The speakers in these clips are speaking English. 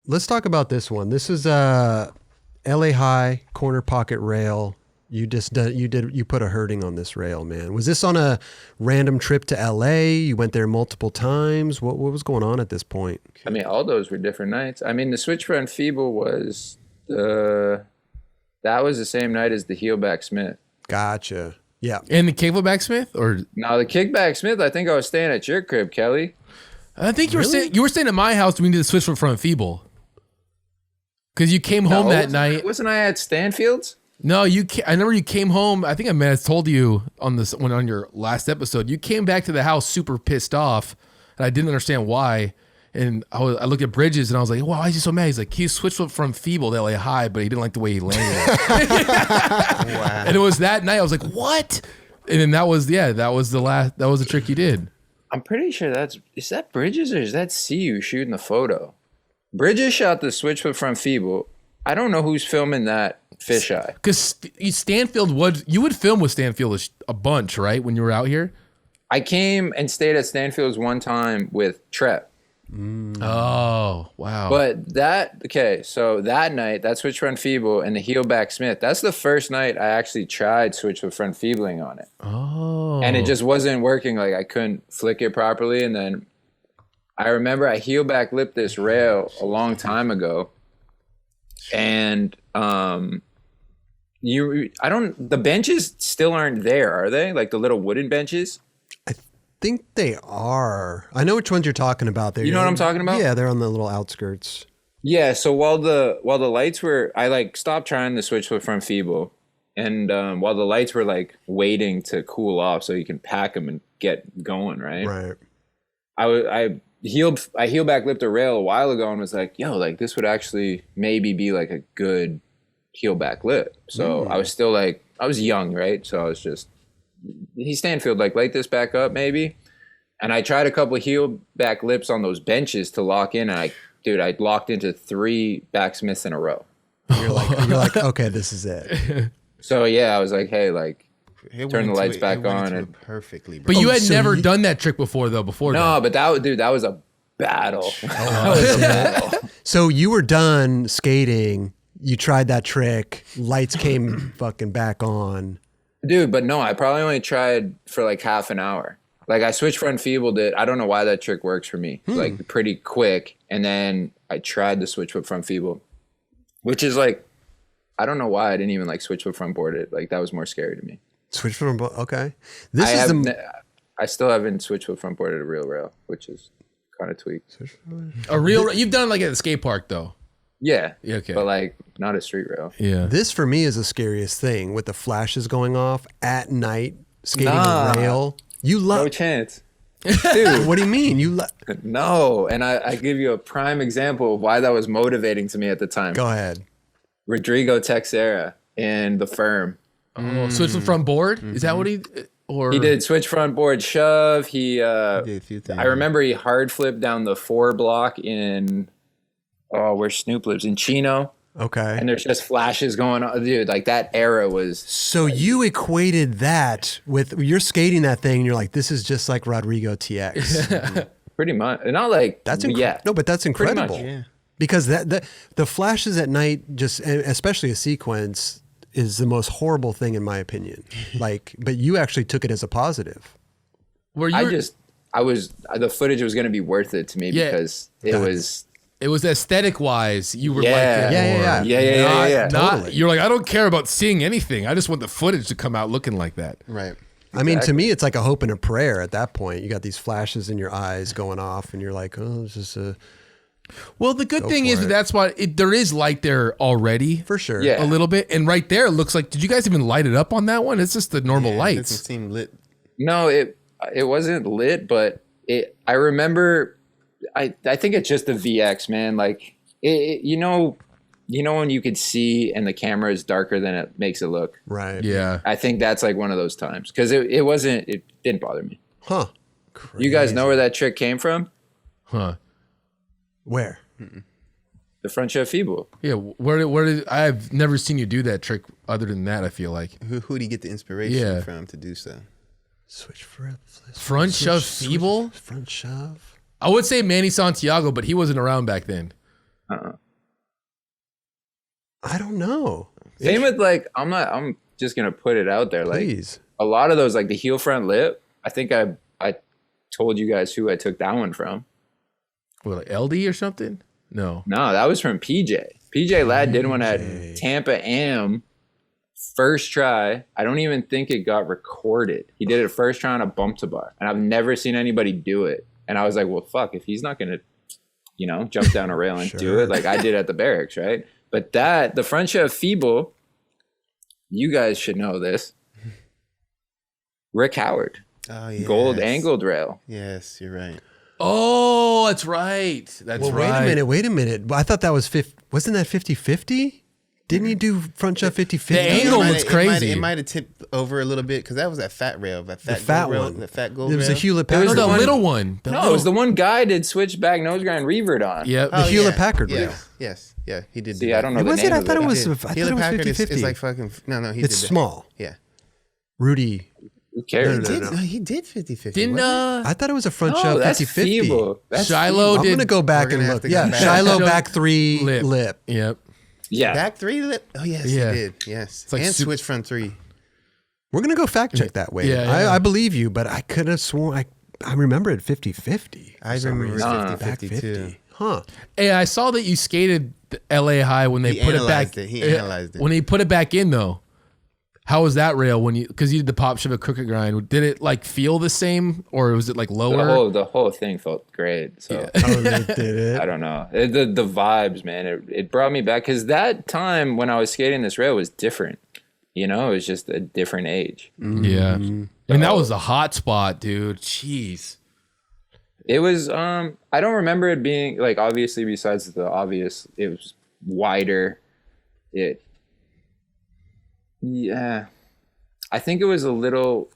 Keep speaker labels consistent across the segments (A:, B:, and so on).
A: let's talk about this one. This is LA High corner pocket rail. You put a hurting on this rail, man. Was this on a random trip to LA? You went there multiple times. What was going on at this point?
B: I mean, all those were different nights. I mean, the switch front feeble was that was the same night as the heel back Smith.
A: Gotcha. Yeah.
C: And the Cableback Smith, or
B: no, the kickback Smith. I think I was staying at your crib, Kelly.
C: I think you were staying at my house when we did the switch for front feeble. Because you came home that night.
B: Wasn't I at Stanfield's?
C: No, I remember you came home. I think I may have told you on your last episode. You came back to the house super pissed off, and I didn't understand why. And I looked at Bridges and I was like, "Wow, why is he so mad?" He's like, "He switched from feeble to LA High, but he didn't like the way he landed." Wow. And it was that night. I was like, "What?" And then that was the trick you did.
B: I'm pretty sure is that Bridges or is that CU shooting the photo? Bridges shot the switch foot front feeble. I don't know who's filming that fisheye.
C: Because you would film with Stanfield a bunch, right? When you were out here?
B: I came and stayed at Stanfield's one time with Trep.
C: Oh, wow.
B: But so that night, that switch front feeble and the heel back Smith, that's the first night I actually tried switch foot front feebling on it.
C: Oh.
B: And it just wasn't working. Like I couldn't flick it properly. And then I remember I heel back lipped this rail a long time ago. And the benches still aren't there, are they? Like the little wooden benches?
A: I think they are. I know which ones you're talking about.
B: You know what I'm talking about?
A: Yeah, they're on the little outskirts.
B: Yeah, so while the lights were, I like stopped trying the switch foot front feeble, and while the lights were like waiting to cool off so you can pack them and get going, right?
A: Right.
B: I heel back lipped a rail a while ago and was like, yo, like this would actually maybe be like a good heel back lip. So I was still like, I was young, right? So I was just, Stanfield, like light this back up maybe. And I tried a couple of heel back lips on those benches to lock in. And I locked into 3 backsmiths in a row.
A: You're like, okay, this is it.
B: So yeah, I was like, hey, like, turn the lights back on. And
D: perfectly, bro.
C: But you had never done that trick before, though.
B: No, but that was a battle. That was a battle.
A: So you were done skating. You tried that trick. Lights came fucking back on.
B: Dude, but no, I probably only tried for like half an hour. Like I switched front feebled it. I don't know why that trick works for me. Like pretty quick. And then I tried the switch foot front feeble, which is like, I don't know why I didn't even like switch foot front board it. Like that was more scary to me.
A: Switch foot, okay.
B: I still haven't switch foot front boarded a real rail, which is kind of tweaked.
C: A real, you've done it like at the skate park though.
B: Yeah.
C: Okay.
B: But like not a street rail.
C: Yeah.
A: This for me is the scariest thing with the flashes going off at night, skating a rail. You love
B: no chance. Dude,
A: what do you mean?
B: No. And I give you a prime example of why that was motivating to me at the time.
A: Go ahead.
B: Rodrigo Texera in the firm.
C: Oh, switch the front board? Is that what he
B: did switch front board shove. He
D: did a few things.
B: I remember he hard flipped down the 4 block in where Snoop lives in Chino.
A: Okay.
B: And there's just flashes going on. Dude, like that era was
A: so you equated that with you're skating that thing and you're like, this is just like Rodrigo TX.
B: pretty much. Not like
A: that's
B: no,
A: but that's incredible.
B: Pretty much.
D: Yeah.
A: Because the flashes at night, just especially a sequence, is the most horrible thing in my opinion. Like, but you actually took it as a positive.
B: The footage was going to be worth it to me because
C: it was aesthetic wise. You were
B: yeah.
C: Totally. You're like, I don't care about seeing anything. I just want the footage to come out looking like that.
A: Right. I mean, to me, it's like a hope and a prayer at that point. You got these flashes in your eyes going off and you're like, oh, it's just a...
C: Well, the good thing is that's why there is light there already.
A: For sure.
B: Yeah.
C: A little bit. And right there, it looks like, did you guys even light it up on that one? It's just the normal lights.
D: It doesn't seem lit.
B: No, it wasn't lit, but I remember, I think it's just the VX, man. Like, you know when you could see and the camera is darker than it makes it look?
A: Right.
C: Yeah.
B: I think that's like one of those times. Because it didn't bother me.
A: Huh. Crazy.
B: You guys know where that trick came from?
C: Huh.
A: Where?
B: The front shove feeble.
C: Yeah, where did I've never seen you do that trick other than that, I feel like.
D: Who do you get the inspiration from to do so?
C: Front shove feeble?
A: Front shove?
C: I would say Manny Santiago, but he wasn't around back then.
B: Uh-uh.
A: I don't know.
B: Same with like, I'm just gonna put it out there. Like
A: Please.
B: a lot of those, like the heel front lip. I think I told you guys who I took that one from.
C: What, like LD or something? No.
B: No, that was from PJ. PJ Ladd did one at Tampa Am. First try. I don't even think it got recorded. He did it first try on a bump to bar, and I've never seen anybody do it. And I was like, well, fuck, if he's not gonna, jump down a rail and do it like I did at the barracks, right? But the front shove feeble, you guys should know this. Rick Howard.
D: Oh, yeah.
B: Gold angled rail.
D: Yes, you're right.
C: Oh, that's right. That's
A: Well,
C: right.
A: wait a minute. I thought that was wasn't that 50-50? Didn't you do front shove 50-50?
C: The angle was crazy.
D: It might have tipped over a little bit because that was that fat rail, that fat,
A: fat
D: gold rail,
A: one.
D: the fat gold
A: There was a
D: rail.
A: Hewlett
C: No,
A: Packard.
C: the
A: one.
C: little one.
B: No, it was the one guy did switchback nose grind revert on.
C: Yep.
A: The Hewlett Packard rail.
D: Yes, yeah, he did.
B: See,
D: do that.
B: I don't know the
A: Was
B: name
A: it? I
B: of
A: thought it
B: it.
A: was.
D: Yeah.
A: I thought it
D: Hewlett
A: was
D: Packard
A: 50-50.
D: is like fucking. No, he
A: It's
D: did that.
A: small.
D: Yeah.
A: Rudy.
B: Who cares?
D: He did 50-50.
C: Didn't
D: wasn't
A: I thought it was a front
B: No,
A: shove
B: that's
A: 50-50.
B: feeble. That's
C: Shiloh
A: I'm
C: did.
A: gonna go back
D: We're
A: and
D: gonna
A: look.
D: have to go
A: Yeah,
D: back.
A: Shiloh
C: Shiloh
A: back 3 lip.
C: Yep.
B: Yeah.
D: Back 3 lip. Oh yes,
C: Yeah.
D: he did. Yes,
C: like
D: and
C: super-
D: switch front 3.
A: We're gonna go fact check that way.
C: Yeah, yeah.
A: I believe you, but I could have sworn I remember it 50-50.
D: I
A: for some
D: remember
A: reason.
B: Nah.
A: Back
D: 50-50 too.
A: 50. Huh.
C: Hey, I saw that you skated the LA High when they
D: He
C: put it
D: analyzed
C: back.
D: it. He analyzed it.
C: When he put it back in though. How was that rail because you did the pop shove a crooked grind? Did it like feel the same or was it like lower?
B: The whole thing felt great. So
A: Oh, they did it.
B: I don't know. The vibes, man. It brought me back because that time when I was skating this rail was different. It was just a different age.
C: Yeah. I mean, that was a hot spot, dude. Jeez.
B: It was. I don't remember it being like obviously besides the obvious. It was wider. Yeah, I think it was a little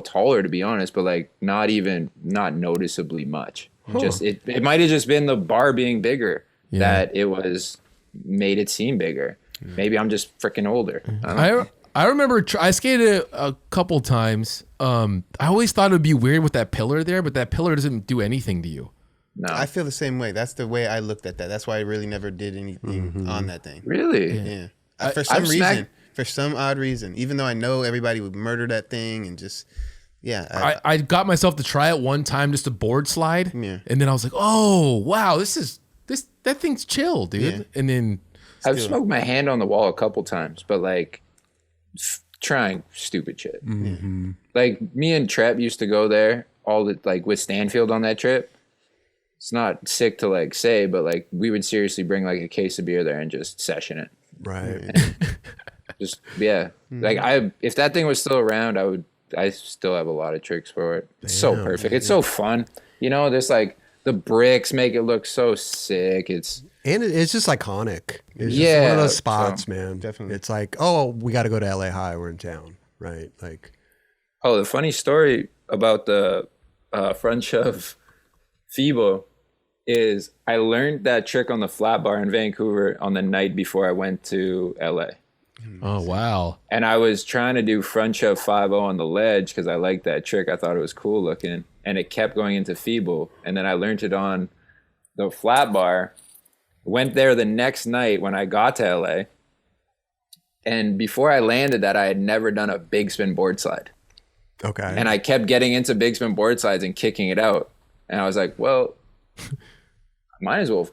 B: taller to be honest, but like not noticeably much. Just it might have just been the bar being bigger that it made it seem bigger. Maybe I'm just freaking older.
C: I remember I skated a couple times. I always thought it would be weird with that pillar there, but that pillar doesn't do anything to you.
B: No,
D: I feel the same way. That's the way I looked at that. That's why I really never did anything on that thing.
B: really.
D: Yeah. For some
B: I've
D: reason,
B: smacked-
D: for some odd reason, even though I know everybody would murder that thing and just,
C: I got myself to try it one time, just a board slide,
D: Yeah.
C: and then I was like, "Oh wow, that thing's chill, dude."
D: Yeah.
C: And then
B: I've smoked my hand on the wall a couple times, but like trying stupid shit. Like me and Trep used to go there like with Stanfield on that trip. It's not sick to like say, but like we would seriously bring like a case of beer there and just session it.
A: Right.
B: Just like if that thing was still around, I still have a lot of tricks for it. It's so perfect. It's so fun. There's like the bricks make it look so sick. It's
A: just iconic. It's just
B: Yeah,
A: one of those spots,
B: so-
A: man.
D: Definitely.
A: It's like, oh, we got to go to LA High. We're in town, right? Like,
B: the funny story about the front shove feeble is I learned that trick on the flat bar in Vancouver on the night before I went to LA.
C: oh wow,
B: And I was trying to do front shove 5-0 on the ledge because I liked that trick. I thought it was cool looking. And it kept going into feeble. And then I learned it on the flat bar. Went there the next night when I got to LA. And before I landed that, I had never done a big spin board slide.
A: okay.
B: And I kept getting into big spin board slides and kicking it out. And I was like, well, I might as well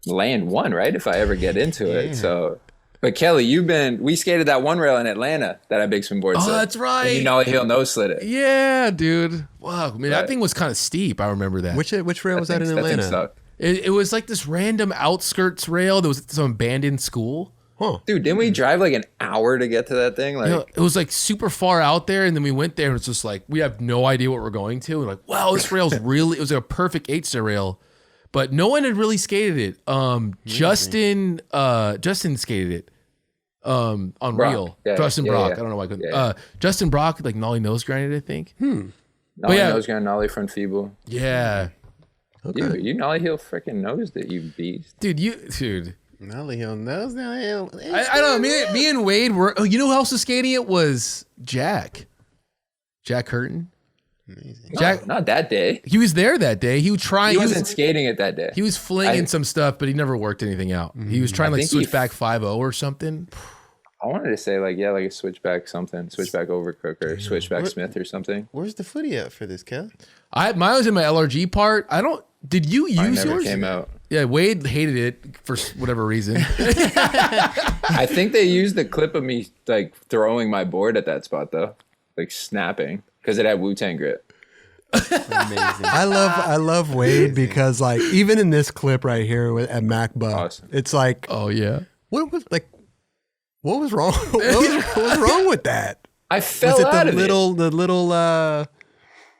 B: land one, right? If I ever get into it. So, but Kelly, we skated that one rail in Atlanta that I big spin board slid.
C: that's right.
B: And he'll no slid it.
C: yeah, dude. Wow, man, that
B: Right.
C: thing was kind of steep. I remember that.
A: Which rail was that in
B: That thing
A: Atlanta?
B: sucked.
C: It was like this random outskirts rail. There was some abandoned school.
A: Huh.
B: Dude, didn't we drive like an hour to get to that thing? Like,
C: It was like super far out there, and then we went there, and it's just like we have no idea what we're going to. And like, wow, this rail's really. It was like a perfect 8-star rail, but no one had really skated it. Justin skated it. On
B: Brock.
C: reel.
B: Yeah,
C: Justin
B: yeah,
C: Brock.
B: yeah.
C: I don't know why I couldn't.
B: Yeah.
C: Justin Brock like nollie nose grinded, I think.
B: nollie
C: yeah.
B: nose grind, nollie front feeble.
C: Yeah,
B: You nollie heel freaking nosed it, you beast.
C: dude.
D: Nollie Hill knows now.
C: I don't know. Me and Wade were. Oh, you know who else was skating it was Jack. Jack Curtin.
D: Amazing.
C: Jack,
B: Not that day.
C: he was there that day. He was trying.
B: He wasn't skating it that day.
C: He was flinging some stuff, but he never worked anything out. He was trying
B: I
C: like
B: think
C: switchback 5-0 or something.
B: I wanted to say like a switchback something, switchback overcook or switchback Smith or something.
D: Where's the footy at for this, Kel?
C: Mine was in my LRG part. Did you use
B: I never
C: yours?
B: came out.
C: Yeah, Wade hated it for whatever reason.
B: I think they used the clip of me like throwing my board at that spot though, like snapping because it had Wu-Tang grip.
D: Amazing.
A: I love Wade because like even in this clip right here at MacBuck,
B: Awesome.
A: it's like
C: Oh yeah.
A: what was wrong? what was wrong with that?
B: I fell
A: Was it
B: out
A: the
B: of
A: little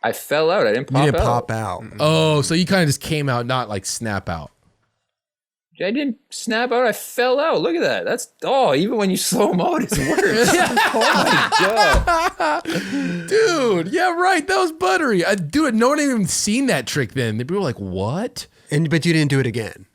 B: I fell out. I didn't
A: you
B: pop
A: didn't
B: out.
A: pop out.
C: Oh, so you kind of just came out, not like snap out.
B: I didn't snap out. I fell out. Look at that. That's even when you slow mo, it's worse. Oh my god.
C: Dude, yeah, right. That was buttery. Dude, no one had even seen that trick then. People were like, what?
A: But you didn't do it again.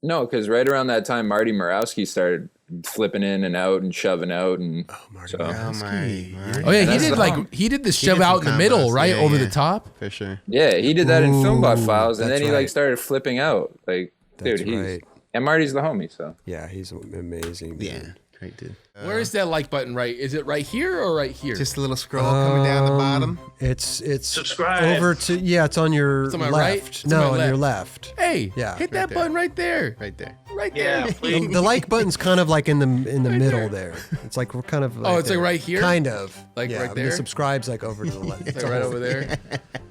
B: No, because right around that time, Marty Morawski started flipping in and out and shoving out, and
A: Marty
B: so,
D: Oh my.
C: Oh yeah,
B: That's
C: he did the shove
D: did
C: out in
D: some
C: the middle,
D: combos.
C: right?
D: Yeah,
C: over
D: yeah.
C: the top.
D: For sure.
B: yeah, he did that in FilmBot files, and
A: that's
B: then he
A: right.
B: like started flipping out. Like,
A: That's
B: dude, he's
A: right.
B: and Marty's the homie, so
A: Yeah, he's amazing.
D: Yeah.
A: Man.
D: Great dude.
C: Where is that like button right? Is it right here or right here?
D: Just a little scroll coming down the bottom.
A: It's
E: Subscribe.
A: over to it's on your
C: It's on my right?
A: left.
C: It's on
A: No,
C: my
A: on your left.
C: Hey,
A: Yeah,
C: hit
A: right
C: that
D: there.
C: button right there.
D: Right there.
C: Right
E: Yeah,
C: there.
E: please.
A: The like button's kind of like in the middle there. It's like we're kind of.
C: Oh, it's like
A: there.
C: right here?
A: Kind of.
C: Like
A: yeah,
C: right
A: and
C: there?
A: The subscribe's like over to the left.
C: Like right over there.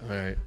C: All right.